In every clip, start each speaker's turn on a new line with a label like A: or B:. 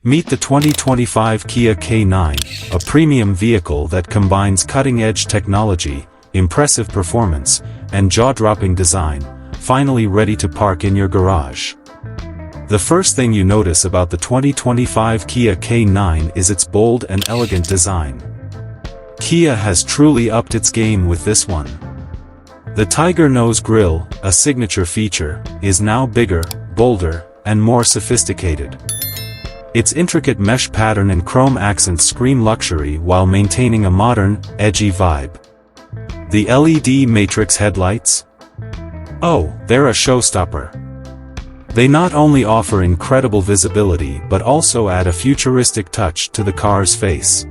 A: Meet the 2025 Kia K9, a premium vehicle that combines cutting-edge technology, impressive performance, and jaw-dropping design, finally ready to park in your garage. The first thing you notice about the 2025 Kia K9 is its bold and elegant design. Kia has truly upped its game with this one. The Tiger Nose grille, a signature feature, is now bigger, bolder, and more sophisticated. Its intricate mesh pattern and chrome accents scream luxury while maintaining a modern, edgy vibe. The LED matrix headlights? Oh, they're a showstopper. They not only offer incredible visibility but also add a futuristic touch to the car's face.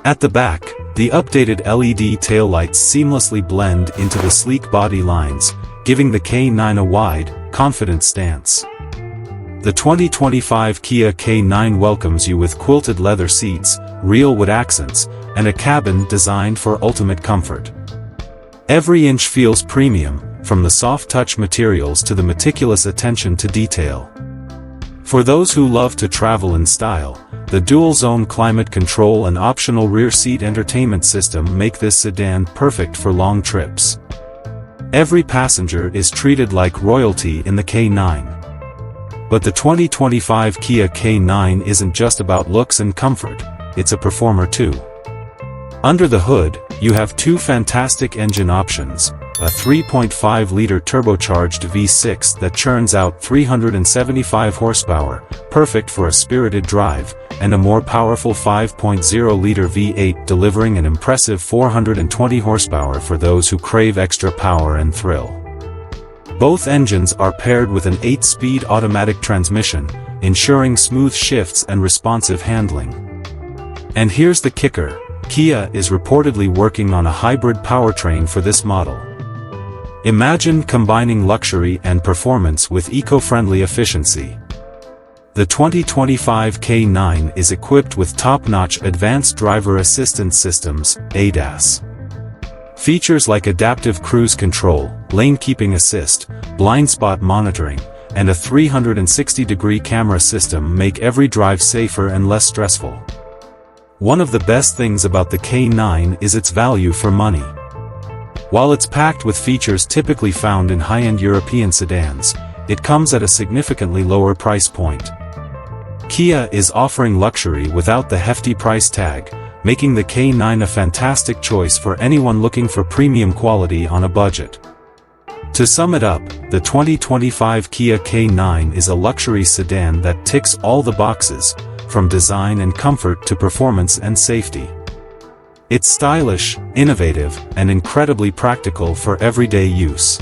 A: At the back, the updated LED taillights seamlessly blend into the sleek body lines, giving the K9 a wide, confident stance. The 2025 Kia K9 welcomes you with quilted leather seats, real wood accents, and a cabin designed for ultimate comfort. Every inch feels premium, from the soft-touch materials to the meticulous attention to detail. For those who love to travel in style, the dual-zone climate control and optional rear-seat entertainment system make this sedan perfect for long trips. Every passenger is treated like royalty in the K9. But the 2025 Kia K9 isn't just about looks and comfort, it's a performer too. Under the hood, you have two fantastic engine options, a 3.5-liter turbocharged V6 that churns out 375 horsepower, perfect for a spirited drive, and a more powerful 5.0-liter V8 delivering an impressive 420 horsepower for those who crave extra power and thrill. Both engines are paired with an 8-speed automatic transmission, ensuring smooth shifts and responsive handling. And here's the kicker, Kia is reportedly working on a hybrid powertrain for this model. Imagine combining luxury and performance with eco-friendly efficiency. The 2025 K9 is equipped with top-notch advanced driver assistance systems, ADAS. Features like adaptive cruise control, lane keeping assist, blind spot monitoring, and a 360-degree camera system make every drive safer and less stressful. One of the best things about the K9 is its value for money. While it's packed with features typically found in high-end European sedans, it comes at a significantly lower price point. Kia is offering luxury without the hefty price tag, making the K9 a fantastic choice for anyone looking for premium quality on a budget. To sum it up, the 2025 Kia K9 is a luxury sedan that ticks all the boxes, from design and comfort to performance and safety. It's stylish, innovative, and incredibly practical for everyday use.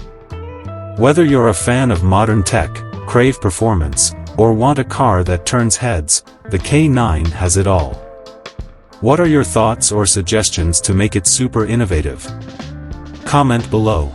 A: Whether you're a fan of modern tech, crave performance, or want a car that turns heads, the K9 has it all. What are your thoughts or suggestions to make it super innovative? Comment below.